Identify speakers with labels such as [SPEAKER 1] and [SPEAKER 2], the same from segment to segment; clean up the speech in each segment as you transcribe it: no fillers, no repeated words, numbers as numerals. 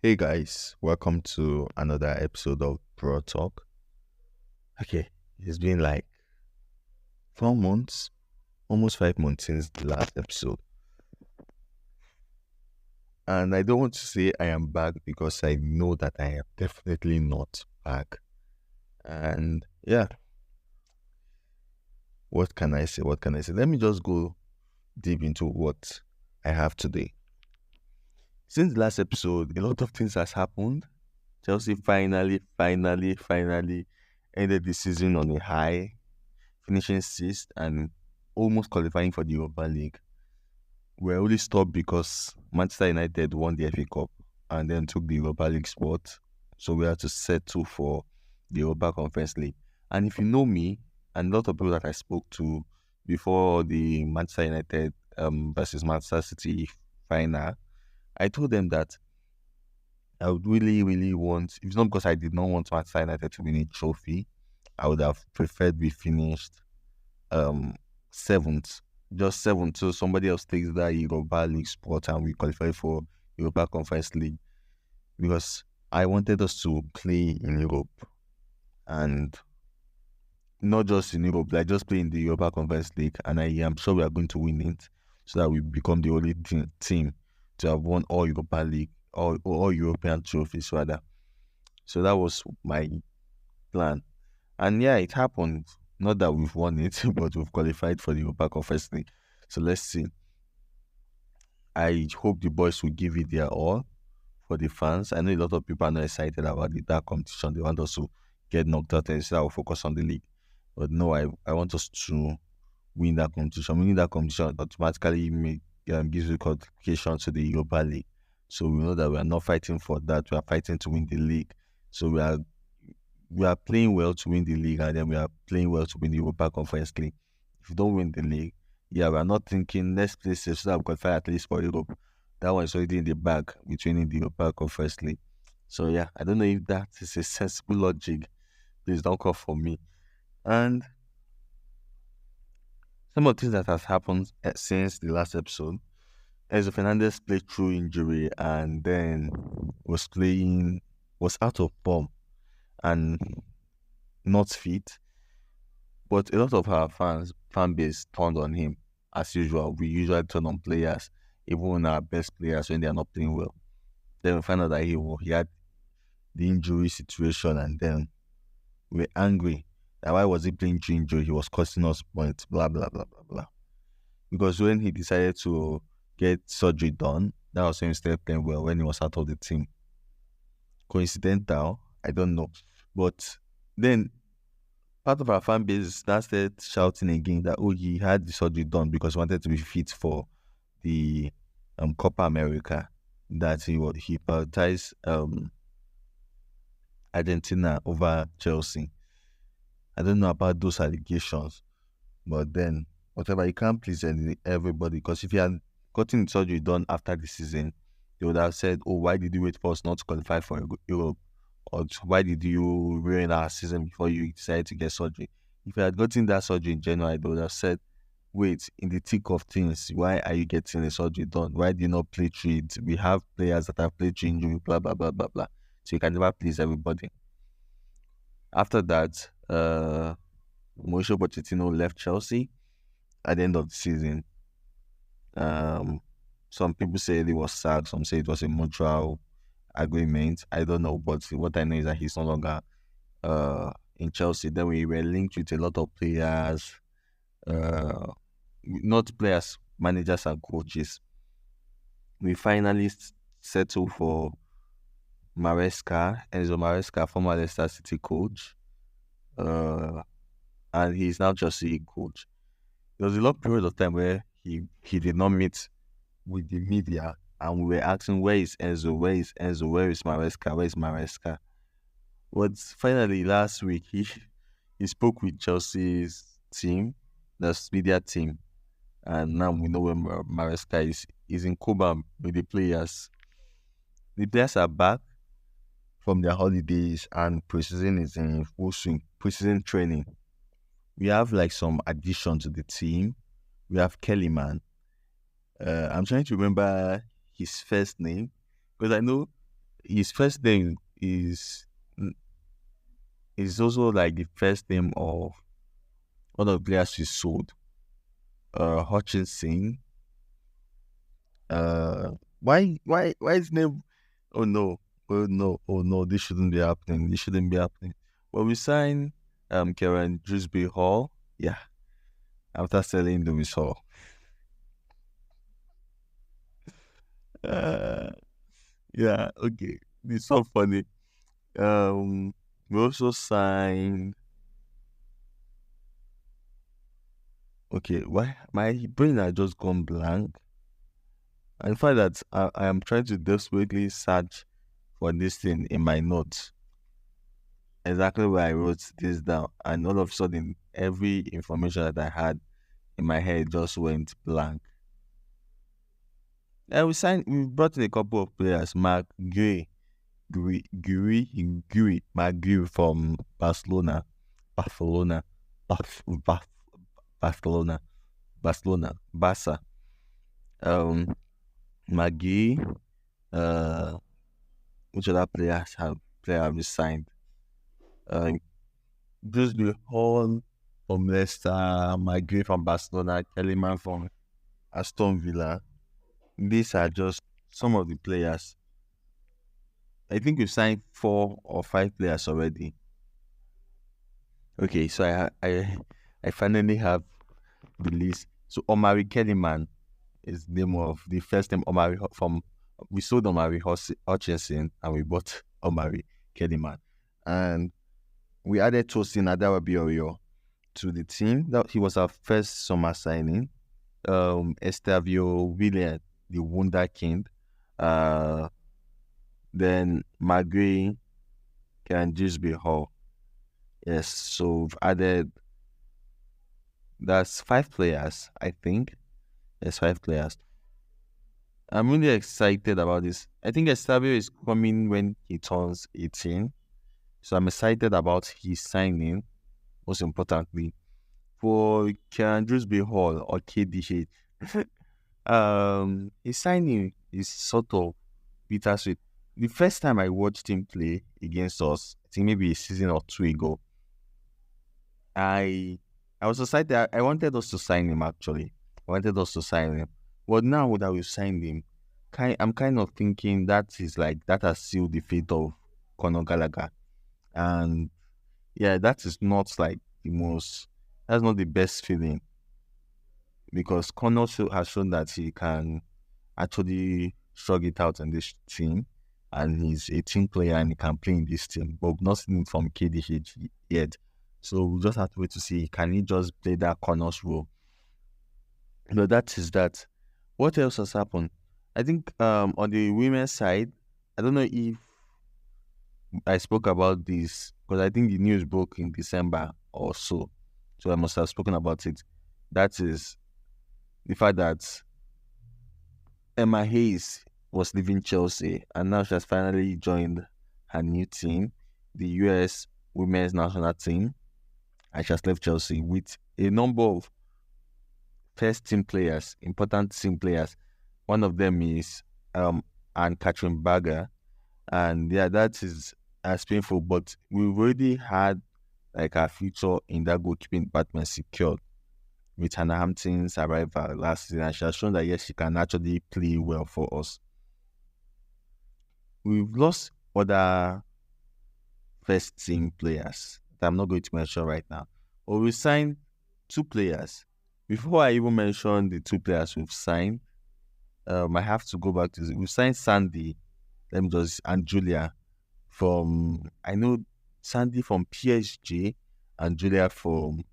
[SPEAKER 1] Hey guys, welcome to another episode of Brodd Talk. Okay, it's been like 4 months, almost 5 months since the last episode. And I don't want to say I am back because I know that I am definitely not back. And yeah, what can I say? What can I say? Let me just go deep into what I have today. Since the last episode, a lot of things has happened. Chelsea finally ended the season on a high, finishing sixth and almost qualifying for the Europa League. We're only stopped because Manchester United won the FA Cup and then took the Europa League spot. So we had to settle for the Europa Conference League. And if you know me, and a lot of people that I spoke to before the Manchester United versus Manchester City final, I told them that I would really want, if it's not because I did not want Manchester United to win a trophy, I would have preferred we finished um seventh, just seventh. So somebody else takes that Europa League spot and we qualify for Europa Conference League because I wanted us to play in Europe and not just in Europe, like just play in the Europa Conference League, and I am sure we are going to win it so that we become the only team to have won all Europa League, all European trophies rather. So that was my plan. And yeah, it happened. Not that we've won it, but we've qualified for the Europa Conference League. So let's see. I hope the boys will give it their all for the fans. I know a lot of people are not excited about that competition. They want us to get knocked out and instead I will focus on the league. But no, I want us to win that competition. Winning that competition automatically gives you qualification to the Europa League. So we know that we are not fighting for that. We are fighting to win the league. So we are playing well to win the league, and then we are playing well to win the Europa Conference League. If we don't win the league, yeah, we are not thinking next place is so that we qualify at least for Europe. That one is already in the bag between in the Europa Conference League. So yeah, I don't know if that is a sensible logic. Please don't call for me. And some of the things that has happened since the last episode. Enzo Fernandez played through injury and then was out of form and not fit. But a lot of our fan base turned on him as usual. We usually turn on players, even our best players when they are not playing well. Then we find out that he had the injury situation, and then we were angry that why was he playing through injury? He was costing us points, blah blah blah blah blah. Because when he decided to get surgery done, that was when he started playing well when he was out of the team. Coincidental? I don't know. But then part of our fan base started shouting again that he had the surgery done because he wanted to be fit for the Copa America. That he prioritized Argentina over Chelsea. I don't know about those allegations, but then whatever, you can't please everybody because if he had gotten the surgery done after the season, they would have said, "Oh, why did you wait for us not to qualify for Europe? Or why did you ruin our season before you decided to get surgery?" If you had gotten that surgery in January, they would have said, "Wait, in the thick of things, why are you getting the surgery done? Why do you not play through it? We have players that have played through injury, blah blah blah blah blah." So you can never please everybody. After that, Mauricio Pochettino left Chelsea at the end of the season. Um, some people say it was sacked, some say it was a mutual agreement. I don't know, but what I know is that he's no longer in Chelsea. Then we were linked with a lot of players, uh, not players, managers and coaches. We finally settled for Maresca, Enzo Maresca, former Leicester City coach, and he's now Chelsea coach. There was a long period of time where he did not meet with the media, and we were asking, "Where is Enzo? Where is Enzo? Where is Maresca? Where is Maresca?" But finally, last week, he spoke with Chelsea's team, the media team, and now we know where Maresca is. He's in Cuba with the players. The players are back from their holidays, and preseason is in full swing. Preseason training. We have like some addition to the team. We have Kellyman. I'm trying to remember his first name because I know his first name is also like the first name of one of the players we sold. Hutchinson. Uh, why his name? Oh no, oh no, oh no! This shouldn't be happening. This shouldn't be happening. Well, we signed Karen Dewsbury Hall. Yeah, after selling Lewis Hall. Uh, yeah, okay. It's so funny. We also signed. Okay, why my brain had just gone blank. I find that I am trying to desperately search for this thing in my notes, exactly where I wrote this down, and all of a sudden, every information that I had in my head just went blank. And we brought in a couple of players, Mark Gui from Barcelona, Barcelona, Baf, Baf, Barcelona, Barcelona, Barca. Um, Maggie, which other player have we signed? Uh, just the whole from Leicester, Maggie from Barcelona, Kellyman from Aston Villa. These are just some of the players. I think we've signed 4 or 5 players already. Okay, so I finally have the list. So Omari Kellyman is the name of the first name Omari from. We sold Omari Hutchinson and we bought Omari Kellyman, and we added Tosin Adarabi to the team. That he was our first summer signing. Estavio William, the Wunderkind. Then Magui and Dewsbury Hall. Yes, so we've added. That's 5 players, I think. Yes, 5 players. I'm really excited about this. I think Estavio is coming when he turns 18. So I'm excited about his signing, most importantly. For Dewsbury Hall or KDH, his signing is sort of bittersweet. The first time I watched him play against us, I think maybe a season or 2 ago, I was excited. I wanted us to sign him, actually. I wanted us to sign him. But now that we've signed him, I'm kind of thinking that has sealed the fate of Conor Gallagher. And yeah, that is not like that's not the best feeling, because Conor has shown that he can actually shrug it out in this team, and he's a team player and he can play in this team, but we've not seen it from KDH yet. So we just have to wait to see, can he just play that Conor's role? But that is that. What else has happened? I think on the women's side, I don't know if I spoke about this, because I think the news broke in December or so. So I must have spoken about it. That is the fact that Emma Hayes was leaving Chelsea, and now she has finally joined her new team, the US Women's National Team, and she has left Chelsea with a number of first team players, important team players. One of them is Anne Catherine Berger, and yeah, that is as painful. But we've already had like our future in that goalkeeping department secured with Hannah Hampton's arrival last season, and she has shown that yes, she can actually play well for us. We've lost other first team players that I'm not going to mention right now, but we signed 2 players. Before I even mention the 2 players we've signed, I have to go back to this. We signed Sandy, and Julia I know Sandy from PSG and Julia from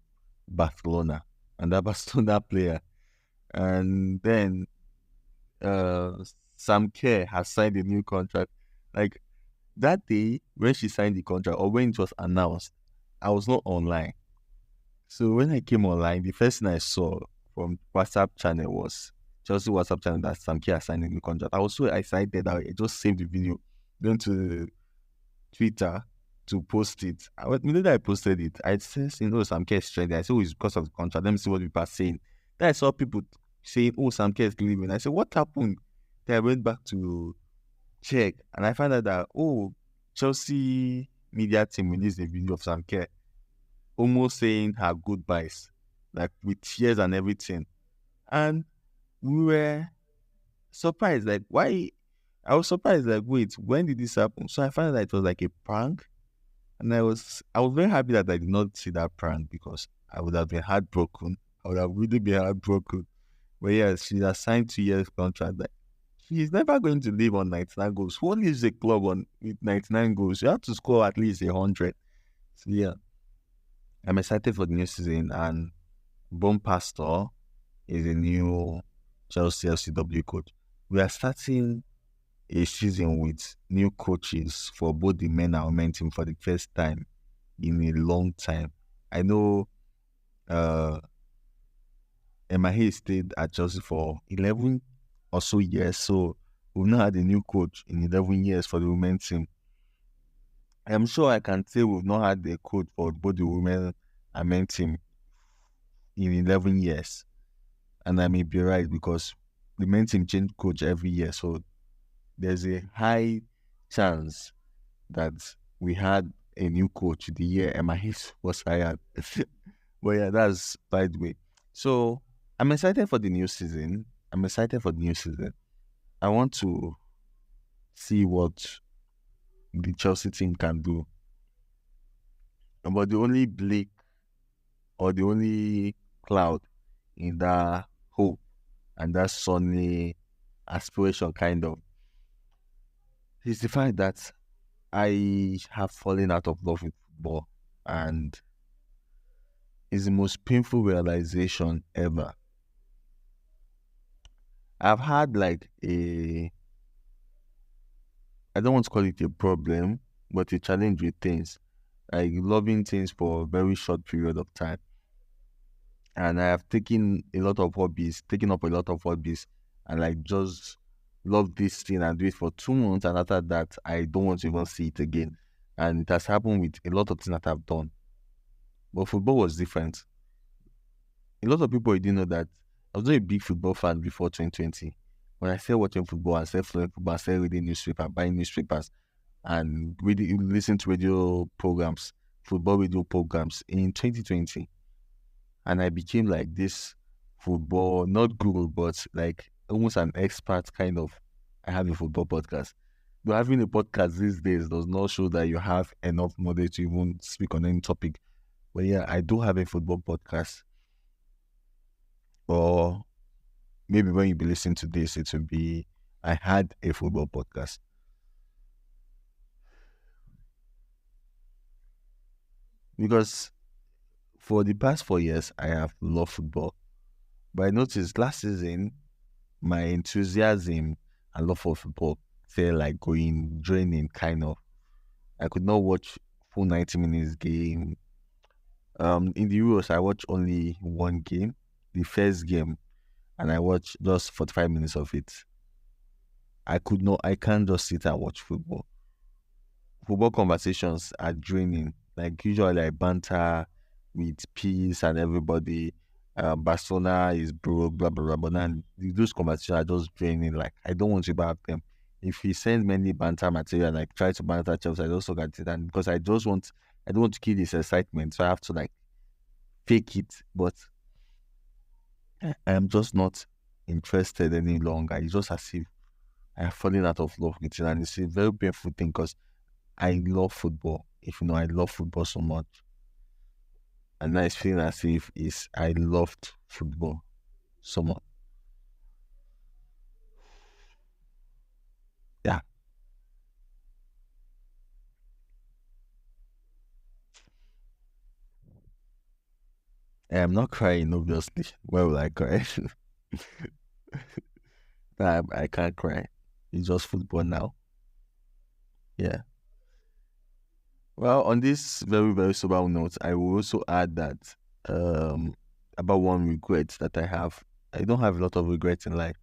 [SPEAKER 1] Barcelona, and that Barcelona player. And then Sam Kerr has signed a new contract. Like that day when she signed the contract, or when it was announced, I was not online. So when I came online, the first thing I saw from WhatsApp channel was Chelsea WhatsApp channel that Sam Kerr signed a new contract. I was so excited that I just saved the video, then to Twitter to post it. Immediately I posted it, I said, Sam Kerr is trending. I said, it's because of the contract. Let me see what people are saying. Then I saw people saying, Sam Kerr is leaving. I said, what happened? Then I went back to check, and I found out that, Chelsea media team released a video of Sam Kerr almost saying her goodbyes, like with tears and everything. And we were surprised, like, why? I was surprised, like, wait, when did this happen? So I found out that it was like a prank. And I was very happy that I did not see that prank because I would have been heartbroken. I would have really been heartbroken. But yeah, she's assigned 2 years contract. Like, she's never going to live on 99 goals. Who leaves a club on with 99 goals? You have to score at least 100. So yeah, I'm excited for the new season. And Bon Pastor is a new Chelsea LCW coach. We are starting a season with new coaches for both the men and women team for the first time in a long time. I know Emma Hayes stayed at Chelsea for 11 or so years, so we've not had a new coach in 11 years for the women team. I'm sure I can say we've not had a coach for both the women and men team in 11 years. And I may be right because the men team change coach every year, so there's a high chance that we had a new coach the year Emma Hayes was hired. But yeah, that's by the way. So I'm excited for the new season. I want to see what the Chelsea team can do. But the only bleak or the only cloud in that hope and that sunny aspiration kind of is the fact that I have fallen out of love with football, and it's the most painful realization ever. I've had like I don't want to call it a problem, but a challenge with things, like loving things for a very short period of time. And I have taken up a lot of hobbies, and like just love this thing and do it for 2 months, and after that, I don't want to even see it again. And it has happened with a lot of things that I've done. But football was different. A lot of people didn't know that I was not a big football fan before 2020. When I started watching football and started following football, I started reading newspapers, buying newspapers, and listen to radio programs, football radio programs in 2020. And I became like this football, not guru, but like almost an expert kind of. I have a football podcast. But having a podcast these days does not show that you have enough knowledge to even speak on any topic. But yeah, I do have a football podcast. Or maybe when you be listening to this, it will be I had a football podcast. Because for the past 4 years, I have loved football. But I noticed last season, my enthusiasm and love for football felt like going draining, kind of. I could not watch full 90 minutes game. In the Euros, I watched only one game, the first game, and I watched just 45 minutes of it. I can't just sit and watch football. Football conversations are draining. Like usually I banter with peace and everybody. Barcelona is broke, blah blah blah. But then those conversations are just draining. Like I don't want to have them. If he sends many banter material, like try to banter Chelsea, I just look at it, and because I don't want to kill this excitement, so I have to like fake it. But I am just not interested any longer. It's just as if I have fallen out of love with it, and it's a very painful thing because I love football. If you know, I love football so much. And now it's feeling as if I loved football so much. Yeah. I'm not crying, obviously. Why will I cry? I can't cry. It's just football now. Yeah. Well, on this very, very sober note, I will also add that um, about one regret that I have. I don't have a lot of regrets in life,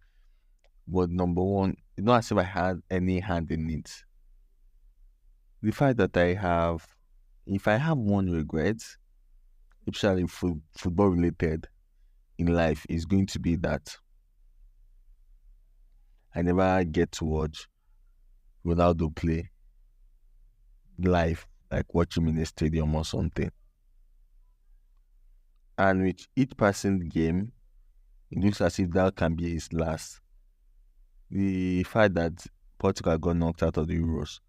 [SPEAKER 1] but number one, it's not as if I had any hand in it. The fact that if I have one regret, especially football related in life, is going to be that I never get to watch Ronaldo play live, like watch him in a stadium or something. And with each passing game, it looks as if that can be his last. The fact that Portugal got knocked out of the Euros,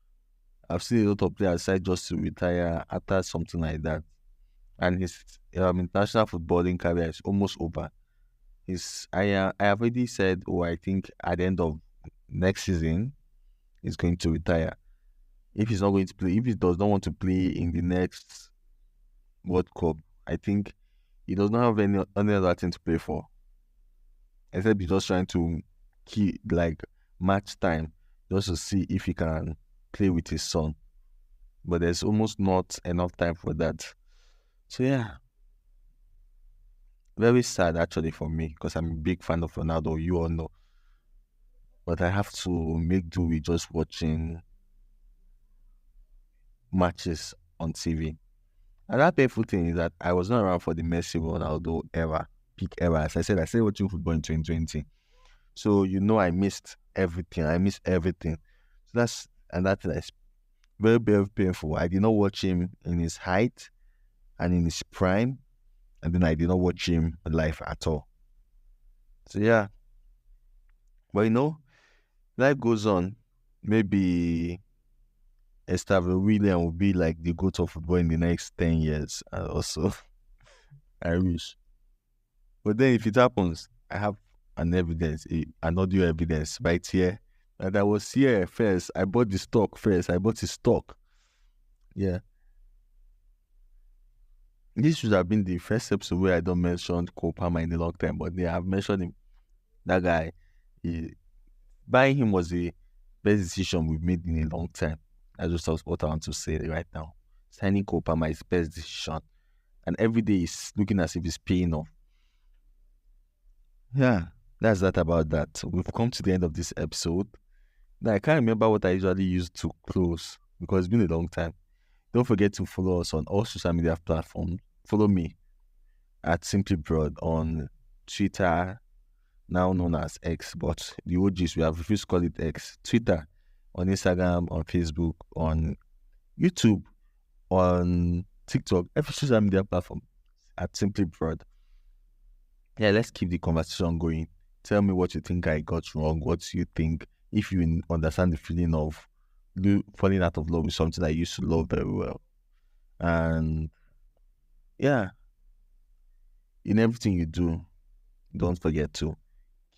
[SPEAKER 1] I've seen a lot of players decide just to retire after something like that. And his international footballing career is almost over. I have already said, I think at the end of next season, he's going to retire. If he's not going to play, if he does not want to play in the next World Cup, I think he does not have any other thing to play for. Except he's just trying to keep like match time just to see if he can play with his son. But there's almost not enough time for that. So yeah, very sad actually for me because I'm a big fan of Ronaldo, you all know. But I have to make do with just watching matches on TV. And that painful thing is that I was not around for the Messi Ronaldo era, peak era. As I said, I started watching football in 2020. So I missed everything. I missed everything. So that's very, very painful. I did not watch him in his height and in his prime, and then I did not watch him live at all. So yeah. But life goes on. Maybe Estevao William will be like the GOAT of football in the next 10 years. And also, I wish. But then if it happens, I have an audio evidence right here. And I was here first. I bought the stock first. I bought his stock. Yeah. This should have been the first episode where I don't mention Cole Palmer in a long time. But yeah, I've mentioned him. That guy, buying him was the best decision we've made in a long time. That's just what I want to say right now. Signing Cole Palmer is the best decision. And every day is looking as if it's paying off. Yeah, that's that about that. We've come to the end of this episode. Now, I can't remember what I usually use to close because it's been a long time. Don't forget to follow us on all social media platforms. Follow me at Simply Brodd on Twitter, now known as X, but the OGs, we have refused to call it X. Twitter, on Instagram, on Facebook, on YouTube, on TikTok, every social media platform at Simply Brodd. Yeah, let's keep the conversation going. Tell me what you think I got wrong. What you think, if you understand the feeling of falling out of love with something I used to love very well. And yeah, in everything you do, don't forget to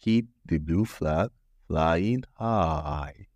[SPEAKER 1] keep the blue flag flying high.